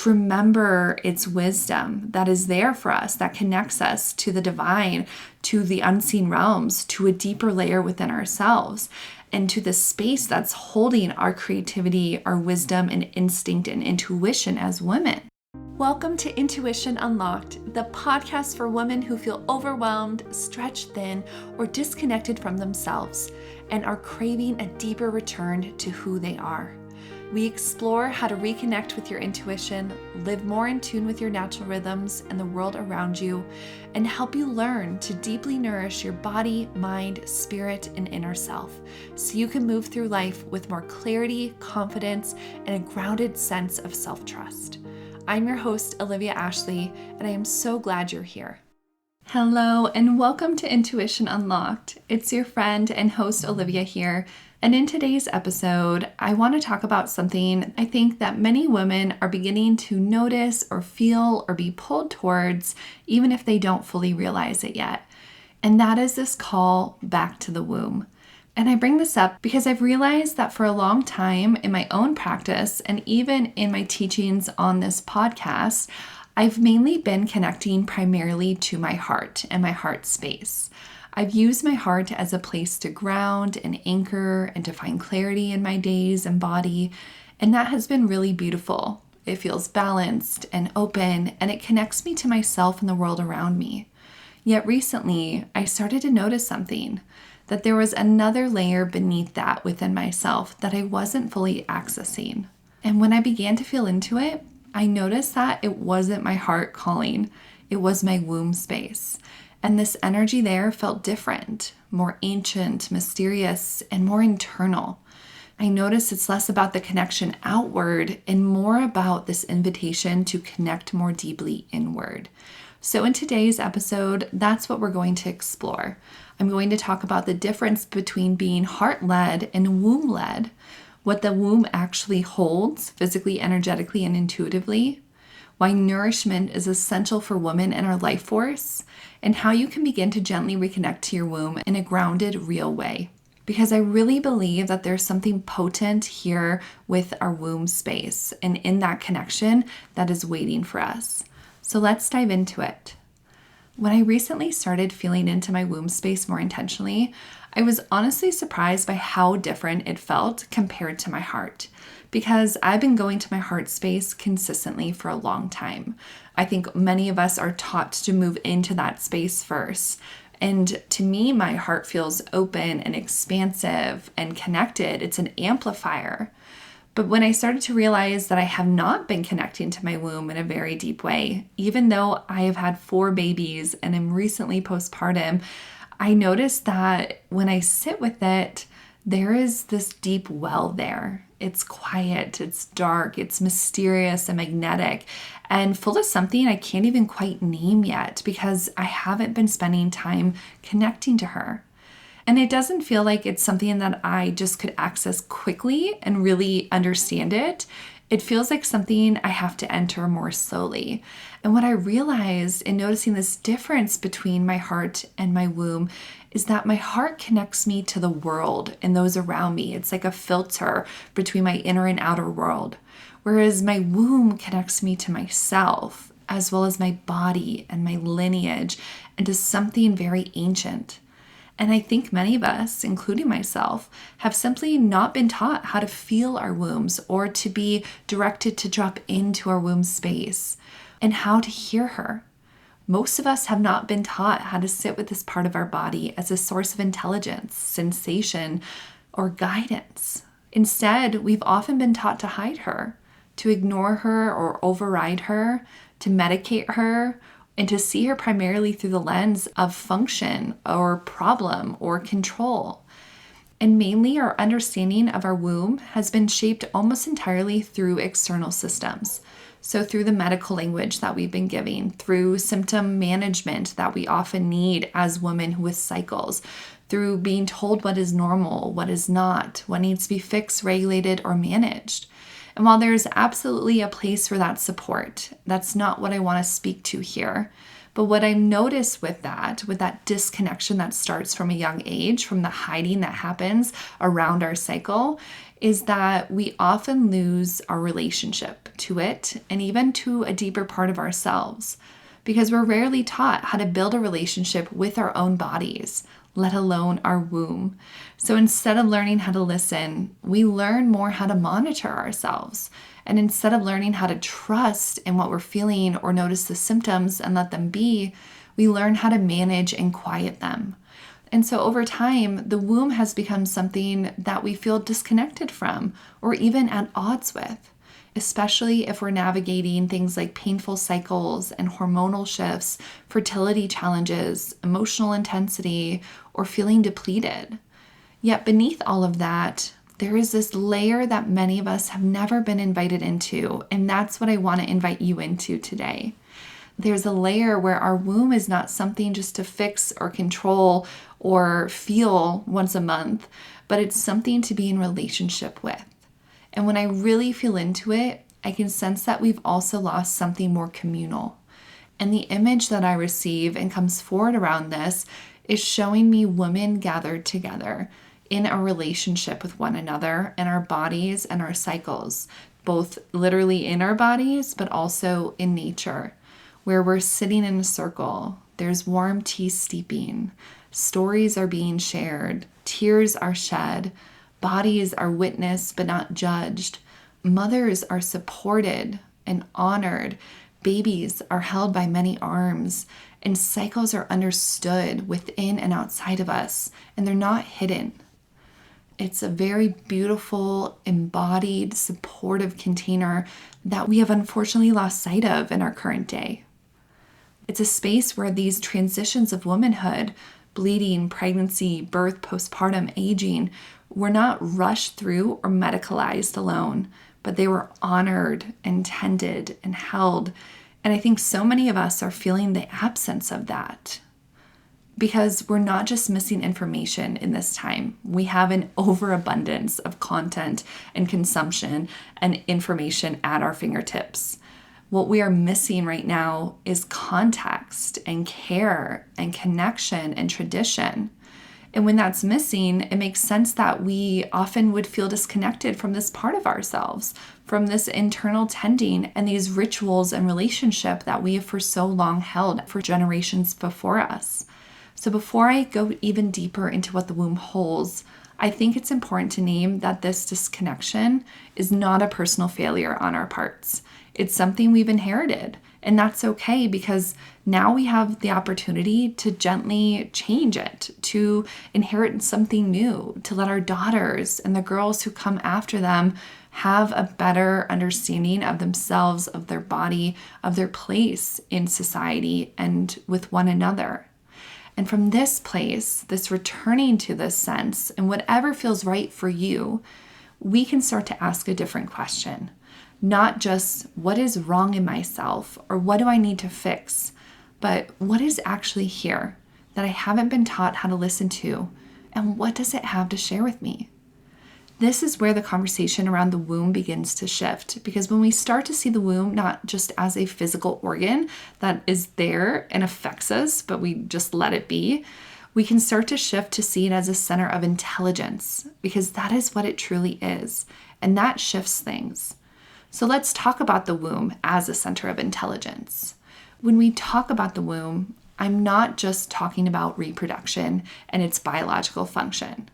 to remember its wisdom that is there for us, that connects us to the divine, to the unseen realms, to a deeper layer within ourselves, and to the space that's holding our creativity, our wisdom, and instinct and intuition as women. Welcome to Intuition Unlocked, the podcast for women who feel overwhelmed, stretched thin, or disconnected from themselves, and are craving a deeper return to who they are. We explore how to reconnect with your intuition, live more in tune with your natural rhythms and the world around you, and help you learn to deeply nourish your body, mind, spirit, and inner self, so you can move through life with more clarity, confidence, and a grounded sense of self-trust. I'm your host, Olivia Ashley, and I am so glad you're here. Hello, and welcome to Intuition Unlocked. It's your friend and host, Olivia here. And in today's episode, I want to talk about something I think that many women are beginning to notice or feel or be pulled towards, even if they don't fully realize it yet. And that is this call back to the womb. And I bring this up because I've realized that for a long time in my own practice and even in my teachings on this podcast, I've mainly been connecting primarily to my heart and my heart space. I've used my heart as a place to ground and anchor and to find clarity in my days and body, and that has been really beautiful. It feels balanced and open, and it connects me to myself and the world around me. Yet recently, I started to notice something, that there was another layer beneath that within myself that I wasn't fully accessing. And when I began to feel into it, I noticed that it wasn't my heart calling, it was my womb space. And this energy there felt different, more ancient, mysterious, and more internal. I noticed it's less about the connection outward and more about this invitation to connect more deeply inward. So in today's episode, that's what we're going to explore. I'm going to talk about the difference between being heart-led and womb-led, what the womb actually holds physically, energetically, and intuitively, why nourishment is essential for women and our life force, and how you can begin to gently reconnect to your womb in a grounded, real way. Because I really believe that there's something potent here with our womb space and in that connection that is waiting for us. So let's dive into it. When I recently started feeling into my womb space more intentionally, I was honestly surprised by how different it felt compared to my heart, because I've been going to my heart space consistently for a long time. I think many of us are taught to move into that space first. And to me, my heart feels open and expansive and connected. It's an amplifier. But when I started to realize that I have not been connecting to my womb in a very deep way, even though I have had 4 babies and am recently postpartum, I noticed that when I sit with it, there is this deep well there. It's quiet, it's dark, it's mysterious and magnetic, and full of something I can't even quite name yet because I haven't been spending time connecting to her. And it doesn't feel like it's something that I just could access quickly and really understand it. It feels like something I have to enter more slowly. And what I realized in noticing this difference between my heart and my womb is that my heart connects me to the world and those around me. It's like a filter between my inner and outer world. Whereas my womb connects me to myself, as well as my body and my lineage, and to something very ancient. And I think many of us, including myself, have simply not been taught how to feel our wombs or to be directed to drop into our womb space and how to hear her. Most of us have not been taught how to sit with this part of our body as a source of intelligence, sensation, or guidance. Instead, we've often been taught to hide her, to ignore her or override her, to medicate her, and to see her primarily through the lens of function or problem or control. And mainly our understanding of our womb has been shaped almost entirely through external systems. So through the medical language that we've been giving, through symptom management that we often need as women with cycles, through being told what is normal, what is not, what needs to be fixed, regulated, or managed. And while there's absolutely a place for that support, that's not what I want to speak to here. But what I noticed with that disconnection that starts from a young age, from the hiding that happens around our cycle, is that we often lose our relationship to it and even to a deeper part of ourselves, because we're rarely taught how to build a relationship with our own bodies, let alone our womb. So instead of learning how to listen, we learn more how to monitor ourselves. And instead of learning how to trust in what we're feeling or notice the symptoms and let them be, we learn how to manage and quiet them. And so over time, the womb has become something that we feel disconnected from or even at odds with, especially if we're navigating things like painful cycles and hormonal shifts, fertility challenges, emotional intensity, or feeling depleted. Yet beneath all of that, there is this layer that many of us have never been invited into, and that's what I want to invite you into today. There's a layer where our womb is not something just to fix or control or feel once a month, but it's something to be in relationship with. And when I really feel into it, I can sense that we've also lost something more communal. And the image that I receive and comes forward around this is showing me women gathered together in a relationship with one another and our bodies and our cycles, both literally in our bodies, but also in nature, where we're sitting in a circle. There's warm tea steeping. Stories are being shared. Tears are shed. Bodies are witnessed but not judged. Mothers are supported and honored. Babies are held by many arms. And cycles are understood within and outside of us. And they're not hidden. It's a very beautiful, embodied, supportive container that we have unfortunately lost sight of in our current day. It's a space where these transitions of womanhood, bleeding, pregnancy, birth, postpartum, aging, were not rushed through or medicalized alone, but they were honored and tended and held. And I think so many of us are feeling the absence of that because we're not just missing information in this time. We have an overabundance of content and consumption and information at our fingertips. What we are missing right now is context and care and connection and tradition. And when that's missing, it makes sense that we often would feel disconnected from this part of ourselves, from this internal tending and these rituals and relationship that we have for so long held for generations before us. So before I go even deeper into what the womb holds, I think it's important to name that this disconnection is not a personal failure on our parts. It's something we've inherited, and that's okay because now we have the opportunity to gently change it, to inherit something new, to let our daughters and the girls who come after them have a better understanding of themselves, of their body, of their place in society and with one another. And from this place, this returning to this sense and whatever feels right for you, we can start to ask a different question. Not just what is wrong in myself or what do I need to fix, but what is actually here that I haven't been taught how to listen to, and what does it have to share with me? This is where the conversation around the womb begins to shift, because when we start to see the womb not just as a physical organ that is there and affects us, but we just let it be, we can start to shift to see it as a center of intelligence, because that is what it truly is, and that shifts things. So let's talk about the womb as a center of intelligence. When we talk about the womb, I'm not just talking about reproduction and its biological function,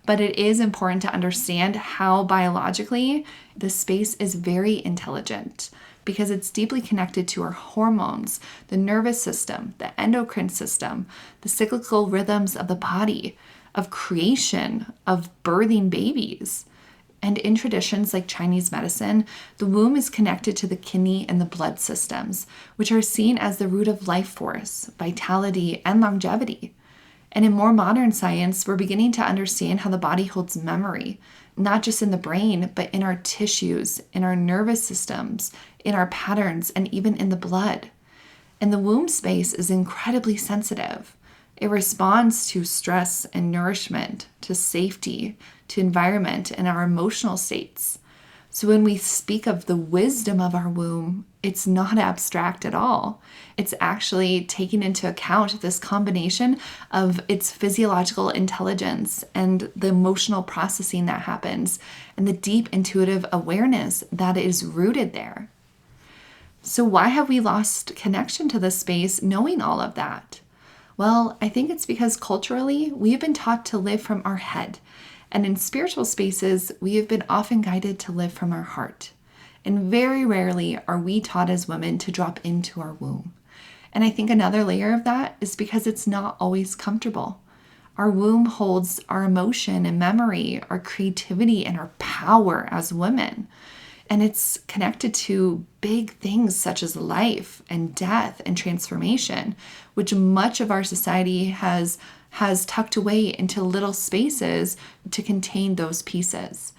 but it is important to understand how biologically the space is very intelligent because it's deeply connected to our hormones, the nervous system, the endocrine system, the cyclical rhythms of the body, of creation, of birthing babies. And in traditions like Chinese medicine, the womb is connected to the kidney and the blood systems, which are seen as the root of life force, vitality, and longevity. And in more modern science, we're beginning to understand how the body holds memory, not just in the brain, but in our tissues, in our nervous systems, in our patterns, and even in the blood. And the womb space is incredibly sensitive. It responds to stress and nourishment, to safety, to environment, and our emotional states. So when we speak of the wisdom of our womb, it's not abstract at all. It's actually taking into account this combination of its physiological intelligence and the emotional processing that happens and the deep intuitive awareness that is rooted there. So why have we lost connection to this space knowing all of that? Well, I think it's because culturally we have been taught to live from our head. And in spiritual spaces, we have been often guided to live from our heart. And very rarely are we taught as women to drop into our womb. And I think another layer of that is because it's not always comfortable. Our womb holds our emotion and memory, our creativity, and our power as women. And it's connected to big things such as life and death and transformation, which much of our society has tucked away into little spaces to contain those pieces.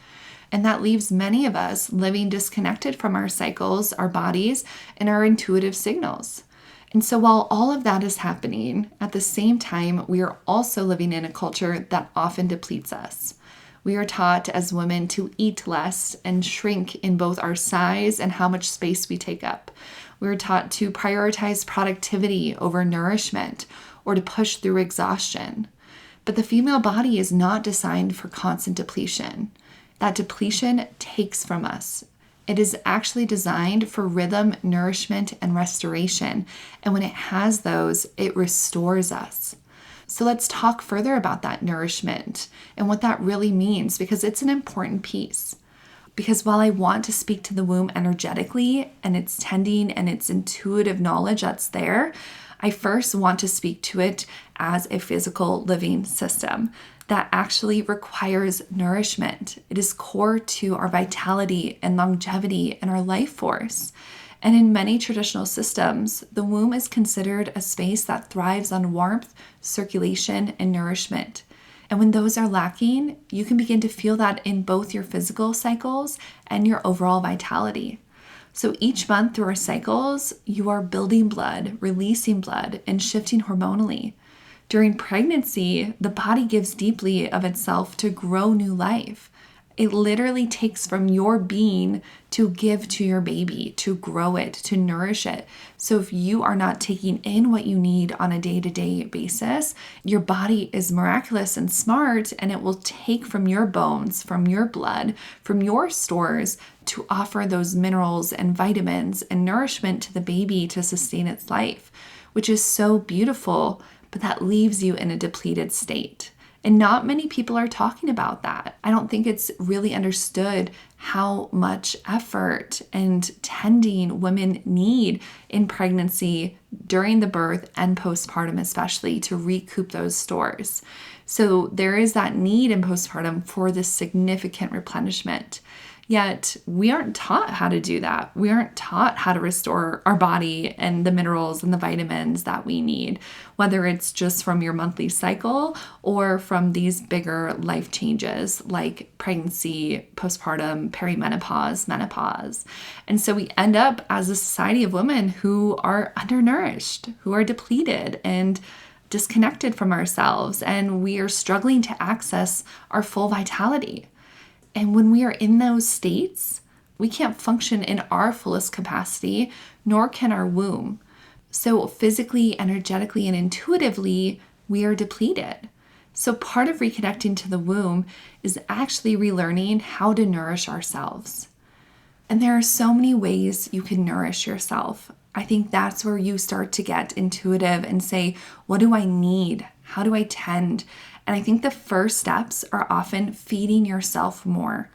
And that leaves many of us living disconnected from our cycles, our bodies, and our intuitive signals. And so while all of that is happening, at the same time, we are also living in a culture that often depletes us. We are taught as women to eat less and shrink in both our size and how much space we take up. We are taught to prioritize productivity over nourishment or to push through exhaustion. But the female body is not designed for constant depletion. That depletion takes from us. It is actually designed for rhythm, nourishment, and restoration. And when it has those, it restores us. So let's talk further about that nourishment and what that really means, because it's an important piece. Because while I want to speak to the womb energetically and its tending and its intuitive knowledge that's there, I first want to speak to it as a physical living system that actually requires nourishment. It is core to our vitality and longevity and our life force. And in many traditional systems, the womb is considered a space that thrives on warmth, circulation, and nourishment. And when those are lacking, you can begin to feel that in both your physical cycles and your overall vitality. So each month through our cycles, you are building blood, releasing blood, and shifting hormonally. During pregnancy, the body gives deeply of itself to grow new life. It literally takes from your being to give to your baby, to grow it, to nourish it. So if you are not taking in what you need on a day-to-day basis, your body is miraculous and smart, and it will take from your bones, from your blood, from your stores to offer those minerals and vitamins and nourishment to the baby to sustain its life, which is so beautiful, but that leaves you in a depleted state. And not many people are talking about that. I don't think it's really understood how much effort and tending women need in pregnancy, during the birth, and postpartum especially, to recoup those stores. So there is that need in postpartum for this significant replenishment. Yet we aren't taught how to do that. We aren't taught how to restore our body and the minerals and the vitamins that we need, whether it's just from your monthly cycle or from these bigger life changes like pregnancy, postpartum, perimenopause, menopause. And so we end up as a society of women who are undernourished, who are depleted and disconnected from ourselves, and we are struggling to access our full vitality. And when we are in those states, we can't function in our fullest capacity, nor can our womb. So physically, energetically, and intuitively, we are depleted. So part of reconnecting to the womb is actually relearning how to nourish ourselves. And there are so many ways you can nourish yourself. I think that's where you start to get intuitive and say, what do I need? How do I tend? And I think the first steps are often feeding yourself more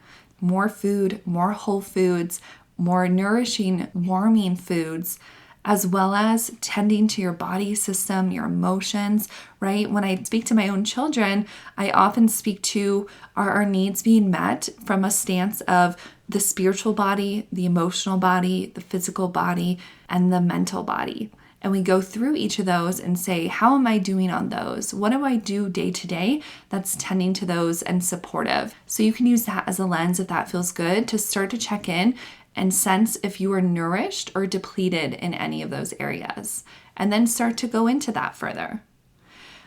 food, more whole foods, more nourishing, warming foods, as well as tending to your body system, your emotions, right? When I speak to my own children, I often speak to are our needs being met from a stance of the spiritual body, the emotional body, the physical body, and the mental body. And we go through each of those and say, how am I doing on those? What do I do day to day that's tending to those and supportive? So you can use that as a lens if that feels good to start to check in and sense if you are nourished or depleted in any of those areas, and then start to go into that further.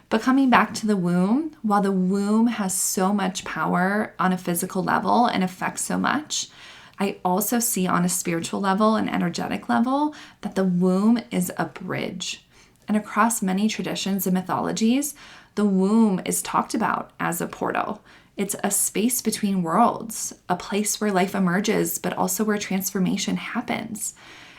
But coming back to the womb, while the womb has so much power on a physical level and affects so much, I also see on a spiritual level and energetic level that the womb is a bridge. And across many traditions and mythologies, the womb is talked about as a portal. It's a space between worlds, a place where life emerges, but also where transformation happens.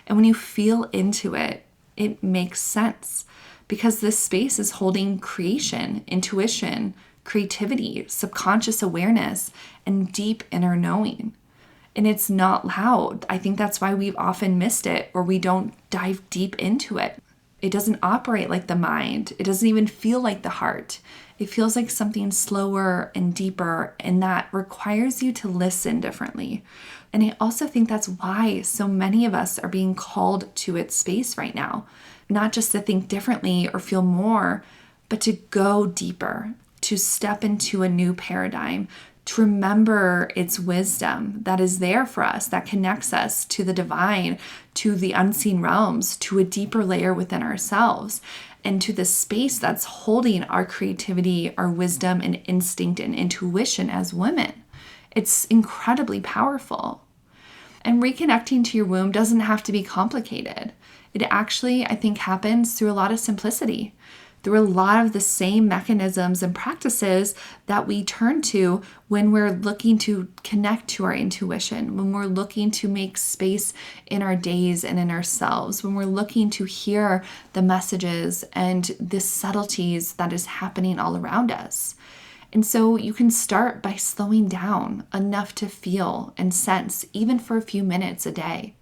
And when you feel into it, it makes sense because this space is holding creation, intuition, creativity, subconscious awareness, and deep inner knowing. And it's not loud. I think that's why we've often missed it or we don't dive deep into it. It doesn't operate like the mind. It doesn't even feel like the heart. It feels like something slower and deeper, and that requires you to listen differently. And I also think that's why so many of us are being called to its space right now, not just to think differently or feel more, but to go deeper, to step into a new paradigm, to remember its wisdom that is there for us, that connects us to the divine, to the unseen realms, to a deeper layer within ourselves, and to the space that's holding our creativity, our wisdom, and instinct and intuition as women. It's incredibly powerful. And reconnecting to your womb doesn't have to be complicated. It actually, I think, happens through a lot of simplicity, through a lot of the same mechanisms and practices that we turn to when we're looking to connect to our intuition, when we're looking to make space in our days and in ourselves, when we're looking to hear the messages and the subtleties that is happening all around us. And so you can start by slowing down enough to feel and sense, even for a few minutes a day.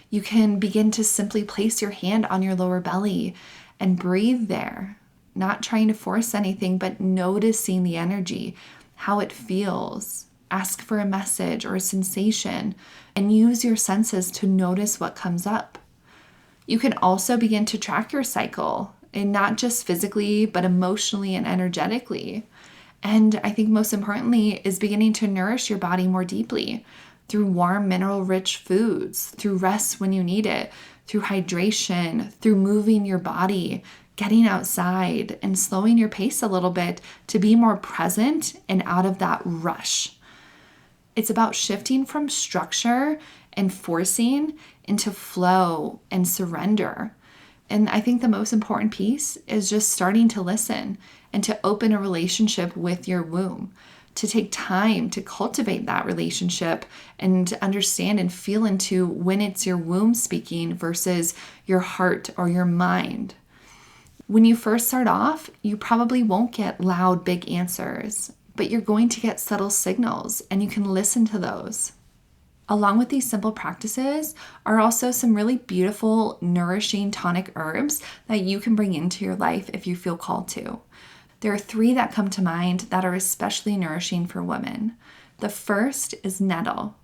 You can begin to simply place your hand on your lower belly and breathe there, not trying to force anything, but noticing the energy, how it feels. Ask for a message or a sensation and use your senses to notice what comes up. You can also begin to track your cycle, and not just physically, but emotionally and energetically. And I think most importantly is beginning to nourish your body more deeply through warm, mineral-rich foods, through rest when you need it, through hydration, through moving your body, getting outside, and slowing your pace a little bit to be more present and out of that rush. It's about shifting from structure and forcing into flow and surrender. And I think the most important piece is just starting to listen and to open a relationship with your womb, to take time to cultivate that relationship and to understand and feel into when it's your womb speaking versus your heart or your mind. When you first start off, you probably won't get loud, big answers, but you're going to get subtle signals and you can listen to those. Along with these simple practices are also some really beautiful, nourishing tonic herbs that you can bring into your life if you feel called to. There are 3 that come to mind that are especially nourishing for women. The first is nettle.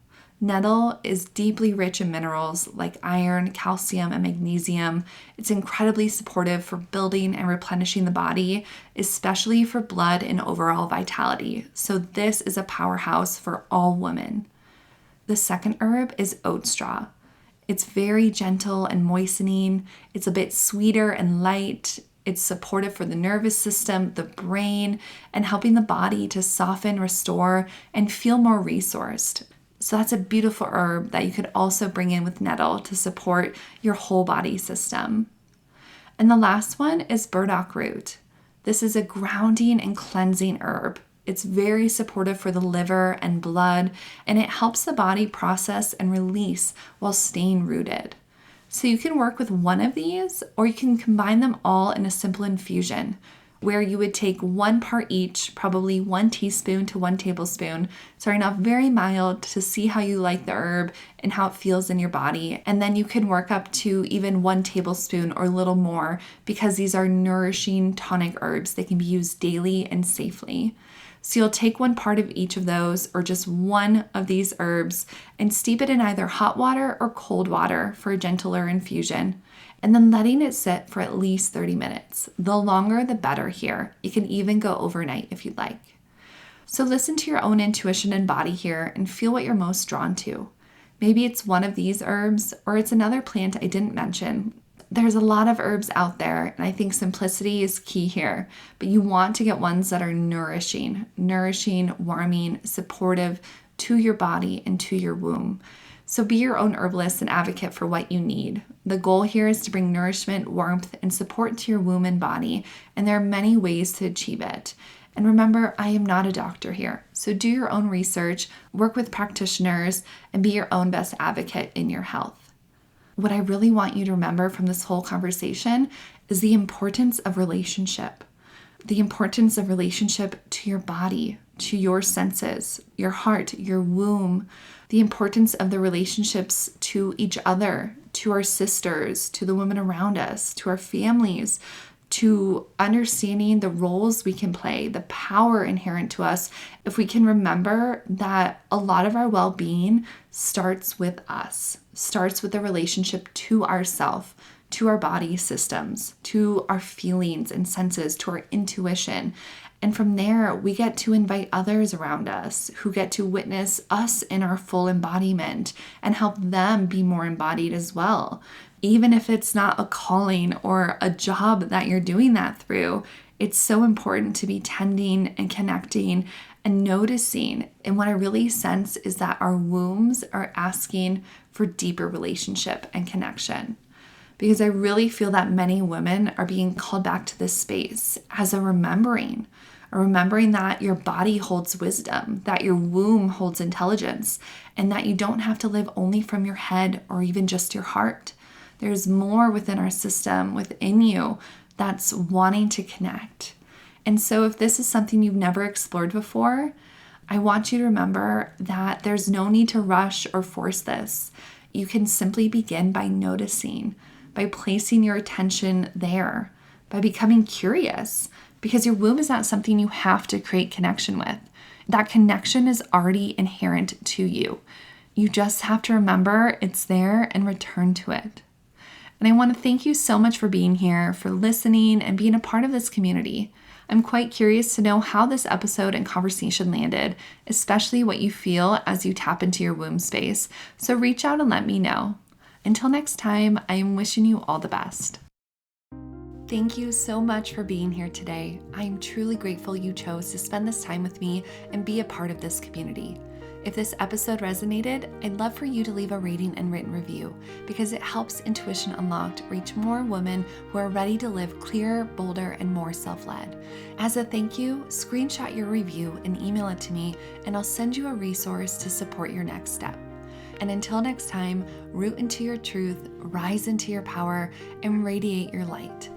Nettle is deeply rich in minerals like iron, calcium, and magnesium. It's incredibly supportive for building and replenishing the body, especially for blood and overall vitality. So this is a powerhouse for all women. The second herb is oat straw. It's very gentle and moistening. It's a bit sweeter and light. It's supportive for the nervous system, the brain, and helping the body to soften, restore, and feel more resourced. So that's a beautiful herb that you could also bring in with nettle to support your whole body system. And the last one is burdock root. This is a grounding and cleansing herb. It's very supportive for the liver and blood, and it helps the body process and release while staying rooted. So you can work with one of these, or you can combine them all in a simple infusion, where you would take 1 part each, probably 1 teaspoon to 1 tablespoon, starting off very mild to see how you like the herb and how it feels in your body. And then you can work up to even 1 tablespoon or a little more because these are nourishing tonic herbs. They can be used daily and safely. So you'll take 1 part of each of those or just 1 of these herbs and steep it in either hot water or cold water for a gentler infusion, and then letting it sit for at least 30 minutes. The longer, the better here. You can even go overnight if you'd like. So listen to your own intuition and body here and feel what you're most drawn to. Maybe it's one of these herbs or it's another plant I didn't mention. There's a lot of herbs out there, and I think simplicity is key here, but you want to get ones that are nourishing, warming, supportive to your body and to your womb. So be your own herbalist and advocate for what you need. The goal here is to bring nourishment, warmth, and support to your womb and body, and there are many ways to achieve it. And remember, I am not a doctor here, so do your own research, work with practitioners, and be your own best advocate in your health. What I really want you to remember from this whole conversation is the importance of relationship. The importance of relationship to your body, to your senses, your heart, your womb, the importance of the relationships to each other, to our sisters, to the women around us, to our families, to understanding the roles we can play, the power inherent to us, if we can remember that a lot of our well-being starts with us, starts with the relationship to ourself, to our body systems, to our feelings and senses, to our intuition. And from there, we get to invite others around us who get to witness us in our full embodiment and help them be more embodied as well. Even if it's not a calling or a job that you're doing that through, it's so important to be tending and connecting and noticing. And what I really sense is that our wombs are asking for deeper relationship and connection. Because I really feel that many women are being called back to this space as a remembering that your body holds wisdom, that your womb holds intelligence, and that you don't have to live only from your head or even just your heart. There's more within our system, within you, that's wanting to connect. And so if this is something you've never explored before, I want you to remember that there's no need to rush or force this. You can simply begin by noticing, by placing your attention there, by becoming curious, because your womb is not something you have to create connection with. That connection is already inherent to you. You just have to remember it's there and return to it. And I want to thank you so much for being here, for listening, and being a part of this community. I'm quite curious to know how this episode and conversation landed, especially what you feel as you tap into your womb space. So reach out and let me know. Until next time, I am wishing you all the best. Thank you so much for being here today. I am truly grateful you chose to spend this time with me and be a part of this community. If this episode resonated, I'd love for you to leave a rating and written review because it helps Intuition Unlocked reach more women who are ready to live clearer, bolder, and more self-led. As a thank you, screenshot your review and email it to me, and I'll send you a resource to support your next step. And until next time, root into your truth, rise into your power, and radiate your light.